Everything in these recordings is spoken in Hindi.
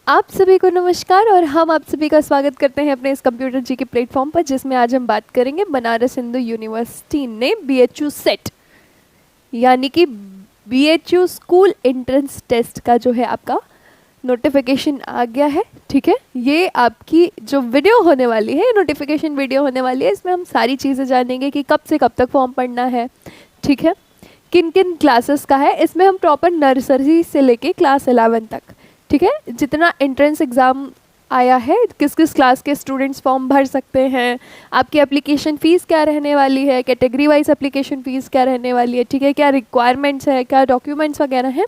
आप सभी को नमस्कार और हम आप सभी का स्वागत करते हैं अपने इस कंप्यूटर जी के प्लेटफॉर्म पर, जिसमें आज हम बात करेंगे बनारस हिंदू यूनिवर्सिटी ने BHU सेट यानी कि BHU स्कूल एंट्रेंस टेस्ट का जो है आपका नोटिफिकेशन आ गया है। ठीक है, ये आपकी जो वीडियो होने वाली है, नोटिफिकेशन वीडियो होने वाली है, इसमें हम सारी चीज़ें जानेंगे कि कब से कब तक फॉर्म पढ़ना है, ठीक है, किन किन क्लासेस का है। इसमें हम प्रॉपर नर्सरी से लेके क्लास 11 तक, ठीक है, जितना एंट्रेंस एग्ज़ाम आया है, किस किस क्लास के स्टूडेंट्स फॉर्म भर सकते हैं, आपकी एप्लीकेशन फ़ीस क्या रहने वाली है, कैटेगरी वाइज एप्लीकेशन फ़ीस क्या रहने वाली है, ठीक है, क्या रिक्वायरमेंट्स है, क्या डॉक्यूमेंट्स वगैरह हैं,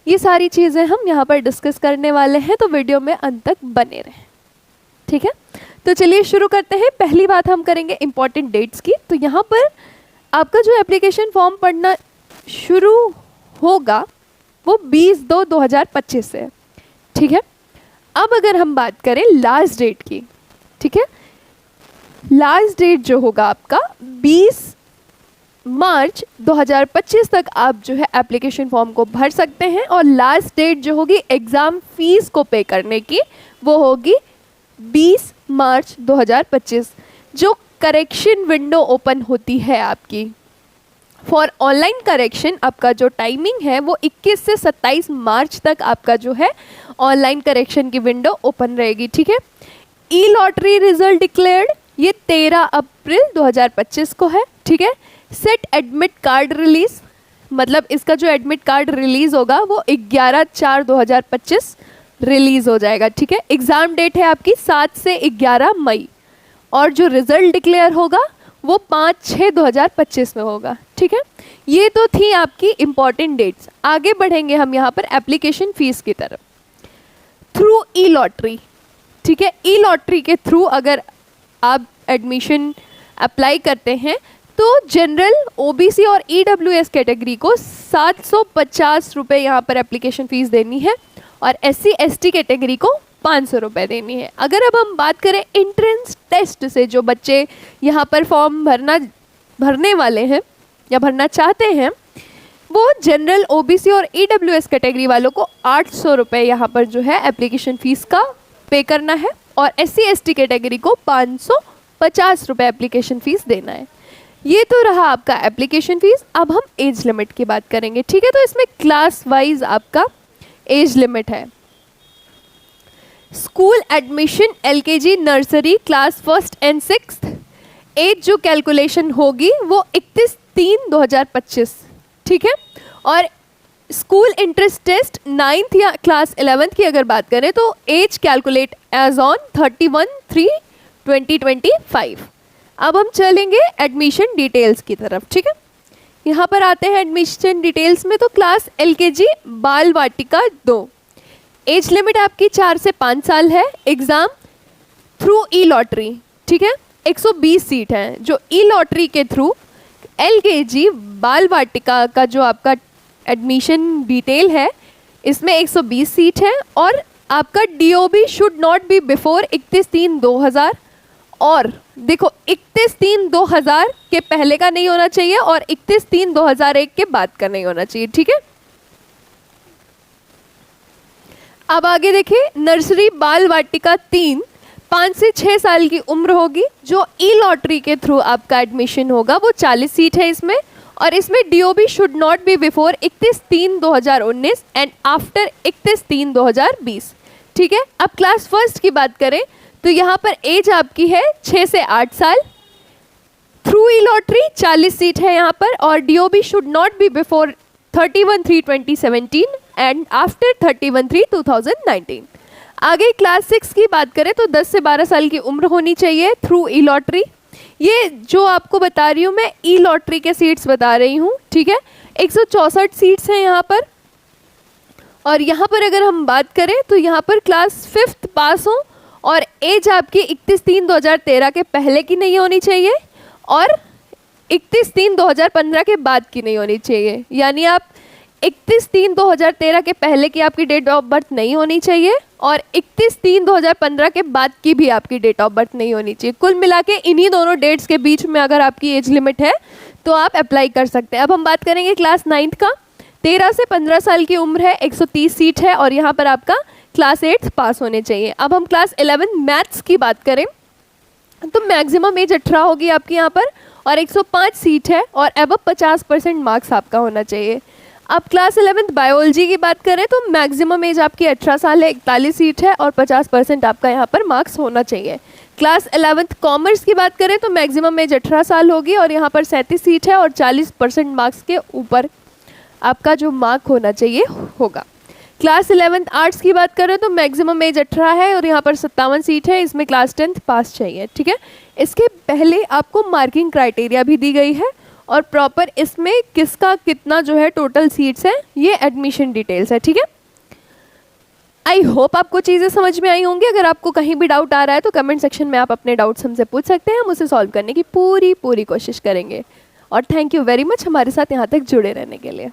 ये सारी चीज़ें हम यहाँ पर डिस्कस करने वाले हैं। तो वीडियो में अंत तक बने रहें, ठीक है। तो चलिए शुरू करते हैं। पहली बात हम करेंगे इंपॉर्टेंट डेट्स की। तो यहाँ पर आपका जो एप्लीकेशन फॉर्म पढ़ना शुरू होगा वो 20/2/2025 से है, ठीक है। अब अगर हम बात करें लास्ट डेट की, ठीक है, लास्ट डेट जो होगा आपका 20 मार्च 2025 तक आप जो है एप्लीकेशन फॉर्म को भर सकते हैं। और लास्ट डेट जो होगी एग्ज़ाम फीस को पे करने की वो होगी 20 मार्च 2025। जो करेक्शन विंडो ओपन होती है आपकी फॉर ऑनलाइन करेक्शन, आपका जो टाइमिंग है वो 21 से 27 मार्च तक आपका जो है ऑनलाइन करेक्शन की विंडो ओपन रहेगी, ठीक है। ई लॉटरी रिजल्ट डिक्लेयर्ड ये 13 अप्रैल 2025 को है, ठीक है। सेट एडमिट कार्ड रिलीज, मतलब इसका जो एडमिट कार्ड रिलीज होगा वो 11/4/2025 रिलीज हो जाएगा, ठीक है। एग्ज़ाम डेट है आपकी 7 से 11 मई और जो रिजल्ट डिक्लेयर होगा वो 5/6/2025 में होगा, ठीक है। ये तो थी आपकी इम्पॉर्टेंट डेट्स। आगे बढ़ेंगे हम यहाँ पर एप्लीकेशन फ़ीस की तरफ। थ्रू ई लॉटरी, ठीक है, ई लॉटरी के थ्रू अगर आप एडमिशन अप्लाई करते हैं तो जनरल, OBC और EWS कैटेगरी को 750 रुपये यहाँ पर एप्लीकेशन फ़ीस देनी है और SC ST कैटेगरी को 500 रुपये देनी है। अगर अब हम बात करें एंट्रेंस टेस्ट से जो बच्चे यहाँ पर फॉर्म भरने वाले हैं या भरना चाहते हैं, वो जनरल, OBC और EWS कैटेगरी वालों को 800 रुपये यहाँ पर जो है एप्लीकेशन फ़ीस का पे करना है और SC ST कैटेगरी को 550 रुपये एप्लीकेशन फ़ीस देना है। ये तो रहा आपका एप्लीकेशन फ़ीस। अब हम एज लिमिट की बात करेंगे, ठीक है। तो इसमें क्लास वाइज आपका एज लिमिट है। School admission LKG nursery class 1st and 6th age जो कैलकुलेशन होगी वो 31/3/2025, ठीक है। और स्कूल इंट्रेंस टेस्ट 9th या क्लास 11th की अगर बात करें तो एज कैलकुलेट एज ऑन 31/3/2025। अब हम चलेंगे एडमिशन डिटेल्स की तरफ, ठीक है। यहाँ पर आते हैं एडमिशन डिटेल्स में। तो क्लास LKG बाल वाटिका 2, एज लिमिट आपकी 4 से 5 साल है। एग्ज़ाम थ्रू ई लॉटरी, ठीक है, 120 सीट हैं जो ई लॉटरी के थ्रू LKG बाल वाटिका का जो आपका एडमिशन डिटेल है इसमें 120 सीट है। और आपका DOB should not be before 31/3/2000 और देखो 31/3/2000 के पहले का नहीं होना चाहिए और 31/3/2001 के बाद का नहीं होना चाहिए, ठीक है। अब आगे देखिए, नर्सरी बाल वाटिका 3 5 से 6 साल की उम्र होगी। जो ई लॉटरी के थ्रू आपका एडमिशन होगा वो 40 सीट है इसमें और इसमें DOB should not be before 31/3/2019 and after 31/3/2020, ठीक है। अब क्लास 1st की बात करें तो यहाँ पर एज आपकी है 6 से 8 साल। थ्रू ई लॉटरी 40 सीट है यहाँ पर और DOB should not be before 31/3/2017 and after 31/3/2019। आगे क्लास 6 की बात करें तो 10 से 12 साल की उम्र होनी चाहिए थ्रू ई लॉटरी। ये जो आपको बता रही हूँ मैं ई लॉटरी के सीट्स बता रही हूँ, ठीक है। 164 सीट्स हैं यहाँ पर। और यहाँ पर अगर हम बात करें तो यहाँ पर क्लास 5th पास हो और एज आपकी 31/3/2013 के पहले की नहीं होनी चाहिए और 31/3/2015 के बाद की नहीं होनी चाहिए। यानी आप 31/3/2013 के पहले की आपकी डेट ऑफ बर्थ नहीं होनी चाहिए और 31/3/2015 के बाद की भी आपकी डेट ऑफ बर्थ नहीं होनी चाहिए। कुल मिला के इन्हीं दोनों डेट्स के बीच में अगर आपकी एज लिमिट है तो आप अप्लाई कर सकते हैं। अब हम बात करेंगे क्लास 9th का। 13 से 15 साल की उम्र है, 130 सीट है और यहाँ पर आपका क्लास 8 पास होने चाहिए। अब हम क्लास 11 मैथ्स की बात करें तो मैक्सिमम एज 18 होगी आपकी यहाँ पर, और 105 सीट है, और एबव 50% मार्क्स आपका होना चाहिए। अब क्लास 11 बायोलॉजी की बात करें तो मैक्सिमम एज आपकी 18 साल है, 41 सीट है, और 50% आपका यहाँ पर मार्क्स होना चाहिए। क्लास 11 कॉमर्स की बात करें तो मैक्सिमम एज 18 साल होगी, और यहाँ पर 37 सीट है, और 40% मार्क्स के ऊपर आपका जो मार्क होना चाहिए होगा। क्लास 11 आर्ट्स की बात करें तो मैक्सिमम एज 18 है, और यहाँ पर 57 सीट है, इसमें क्लास 10 पास चाहिए। ठीक है, इसके पहले आपको मार्किंग क्राइटेरिया भी दी गई है, और प्रॉपर इसमें किसका कितना जो है टोटल सीट्स है ये एडमिशन डिटेल्स है। ठीक है, आई होप आपको चीज़ें समझ में आई होंगी। अगर आपको कहीं भी डाउट आ रहा है तो कमेंट सेक्शन में आप अपने डाउट्स हमसे पूछ सकते हैं, हम उसे सॉल्व करने की पूरी कोशिश करेंगे। और थैंक यू वेरी मच हमारे साथ यहाँ तक जुड़े रहने के लिए।